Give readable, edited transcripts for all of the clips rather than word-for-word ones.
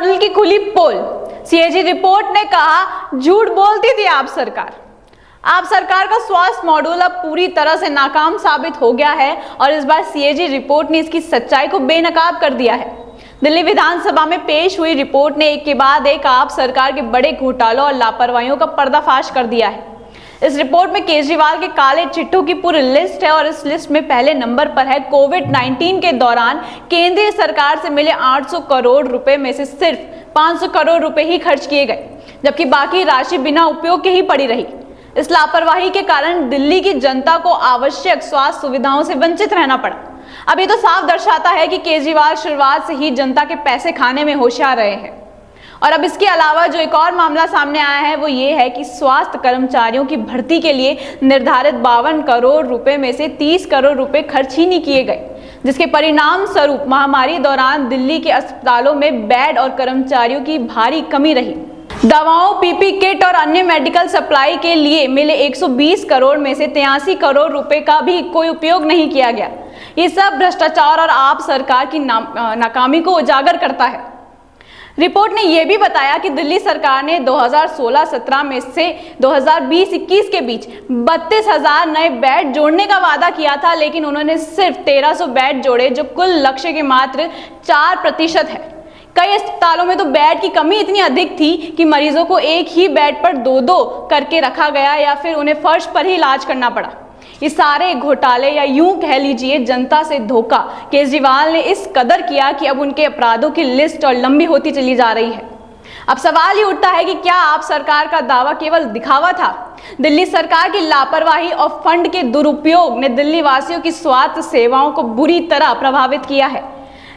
कल की खुली पोल, सीएजी रिपोर्ट ने कहा झूठ बोलती थी आप सरकार। आप सरकार का स्वास्थ्य मॉड्यूल अब पूरी तरह से नाकाम साबित हो गया है और इस बार सीएजी रिपोर्ट ने इसकी सच्चाई को बेनकाब कर दिया है। दिल्ली विधानसभा में पेश हुई रिपोर्ट ने एक के बाद एक आप सरकार के बड़े घोटालों और लापरवाहियों का पर्दाफाश कर दिया है। इस रिपोर्ट में केजरीवाल के काले चिट्ठों की पूरी लिस्ट है और इस लिस्ट में पहले नंबर पर है कोविड-19 के दौरान केंद्रीय सरकार से मिले 800 करोड़ रुपए में से सिर्फ 500 करोड़ रुपए ही खर्च किए गए, जबकि बाकी राशि बिना उपयोग के ही पड़ी रही। इस लापरवाही के कारण दिल्ली की जनता को आवश्यक स्वास्थ्य सुविधाओं से वंचित रहना पड़ा। अब ये तो साफ दर्शाता है कि केजरीवाल शुरुआत से ही जनता के पैसे खाने में होशियार रहे हैं। और अब इसके अलावा जो एक और मामला सामने आया है वो ये है कि स्वास्थ्य कर्मचारियों की भर्ती के लिए निर्धारित 52 करोड़ रुपए में से 30 करोड़ रुपए खर्च ही नहीं किए गए, जिसके परिणाम स्वरूप महामारी दौरान दिल्ली के अस्पतालों में बेड और कर्मचारियों की भारी कमी रही। दवाओं, पीपी किट और अन्य मेडिकल सप्लाई के लिए मिले 120 करोड़ में से 83 करोड़ रुपए का भी कोई उपयोग नहीं किया गया। ये सब भ्रष्टाचार और आप सरकार की नाकामी को उजागर करता है। रिपोर्ट ने यह भी बताया कि दिल्ली सरकार ने 2016-17 में से 2020-21 के बीच 32,000 नए बेड जोड़ने का वादा किया था, लेकिन उन्होंने सिर्फ 1300 बेड जोड़े, जो कुल लक्ष्य के मात्र 4% है। कई अस्पतालों में तो बेड की कमी इतनी अधिक थी कि मरीजों को एक ही बेड पर 2-2 करके रखा गया या फिर उन्हें फर्श पर ही इलाज करना पड़ा। ये सारे घोटाले या यूं कह लीजिए जनता से धोखा केजरीवाल ने इस कदर किया कि अब उनके अपराधों की लिस्ट और लंबी होती चली जा रही है। अब सवाल ही उठता है कि क्या आप सरकार का दावा केवल दिखावा था? दिल्ली सरकार की लापरवाही और फंड के दुरुपयोग ने दिल्ली वासियों की स्वास्थ्य सेवाओं को बुरी तरह प्रभावित किया है।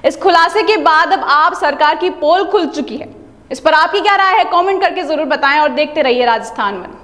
इस खुलासे के बाद अब आप सरकार की पोल खुल चुकी है। इस पर आपकी क्या राय है? कमेंट करके जरूर बताएं और देखते रहिए राजस्थान वन।